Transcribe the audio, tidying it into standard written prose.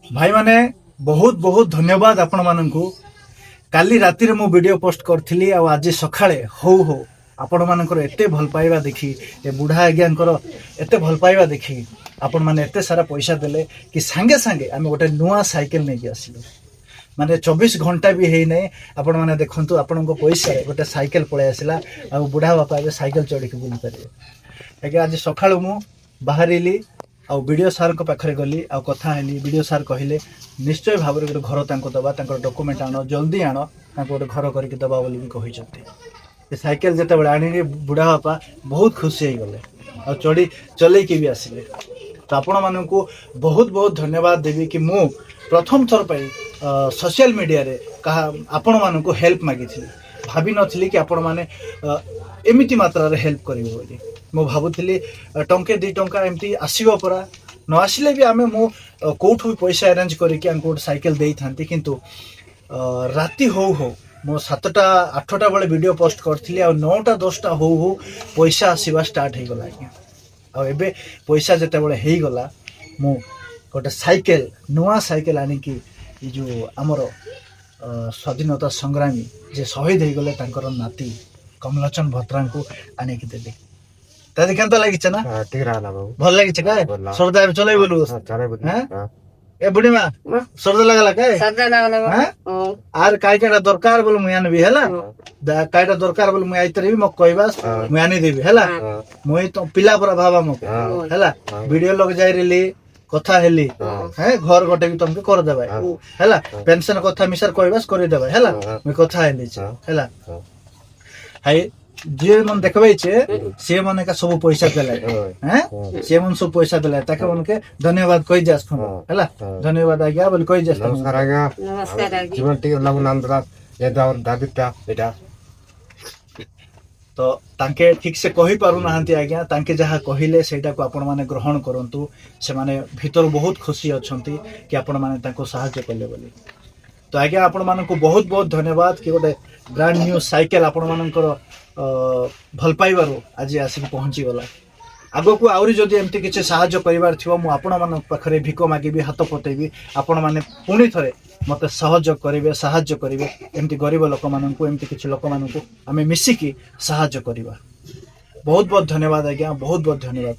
भाई माने बहुत बहुत धन्यवाद आपण माननकु काली राति रे मु वीडियो पोस्ट करथिली आ आज सखाळे हो हो आपण मानकर एते भल पाइबा देखी ए बुढ़ा आज्ञाकर एते भल पाइबा देखी आपण माने एते सारा पैसा देले कि सांगे सांगे आमे गोटे नुआ साइकिल नै आसिलु माने 24 घंटा भी हेई नै आपण माने देखंतु आपण को पैसा रे गोटे साइकिल पळे आसिला आ बुढ़ा बापा ए साइकिल चढ़ी के बुल परिबे एके आज सखाळु मु बाहरिली आ वीडियो सार को पाखरे गली आ कथा हेली वीडियो सार कहले निश्चय भाव रे गोटे घर तांको दबा तांकर डॉक्यूमेंट आनो जल्दी आनो तांको गोटे घर करके दबा बोली भी कहि छथि ए साइकिल जते बेला आनी बुढ़ा बापा बहुत खुशी हो गले आ चढ़ी चले के भी आसिले तो आपण माननकु बहुत बहुत धन्यवाद देबी कि मु प्रथम थर पई सोशल मीडिया रे कहा आपण माननकु हेल्प मागी थी भाबी नथिली कि आपण माने एमिति मात्रा रे हेल्प करिवे बोली मु भाबुथिली टंके 2 टंका एमती आसीबो परा न आसिले भी आमे मु कोठु पैसा अरेंज करके आंको साइकिल देई थांती किंतु राति हो मो 7टा 8टा बेले वीडियो पोस्ट करथिली आ 9टा 10टा हो पैसा आसीबा स्टार्ट हे गला आ एबे पैसा जते बेले हे गला मु गोटे साइकिल नुआ साइकिल आनी कि जो हमर स्वाधीनता संग्रामी जे शहीद हे गले तांकर नाती कमलोचन भद्रा को आने की देली तादि केनता लागिछ ना ठीक रहला बाबू भल लागिछ काय सरदा चलै बोलु चले बोल हैं ए बुढ़ी मा सरदा लागला काय सरदा लागला हैं आर काय केटा दरकार बोल मुयान भी हैला कायटा दरकार बोल मुय आइतरी मो कहबास मुयानी देबी हैला मुय तो पिला पर भाबा मो हैला वीडियो लग जाय रेली कथा हेली हैं घर गोटे भी तुमके कर देबा हैला पेंशन कथा मिसर कहबास कर देबा हैला मैं कथा हेली हैला हाय जे मन देखबै छे से मन का सब पैसा देले हैं से मन सब पैसा देले ताके मन के धन्यवाद कहि जास फोन हैला धन्यवाद आ गया बोल कहि जास नमस्कार आज्ञा नमस्कार आज्ञा जीवन ठीक लागु नाम दरा ये दावर दादिता बेटा तो तांके ठीक से कहि पारु नाहंती आज्ञा तांके जहा कहिले सेटा को आपण माने ग्रहण करंतु से माने भीतर बहुत खुशी अछंती कि आपण माने तांको सहायता करले बोली तो आज्ञा आपण माने को बहुत बहुत धन्यवाद कि गोटे ब्रांड न्यू साइकिल आपण मानकर भल पाइबारो आज आसिक पहुंची गला आगो को आउरी जदि एमती किछि सहायता करिवार थिवो मु आपण मान पाखरे भिको मागिबी हाथ पतेबी आपण माने पुणी थरे मते सहयोग करिवे सहायता करिवे एमती गरीब लोक माननकु एमती किछि लोक माननकु आमे मिसिकी सहायता करिवा बहुत बहुत धन्यवाद आज्ञा बहुत बहुत धन्यवाद।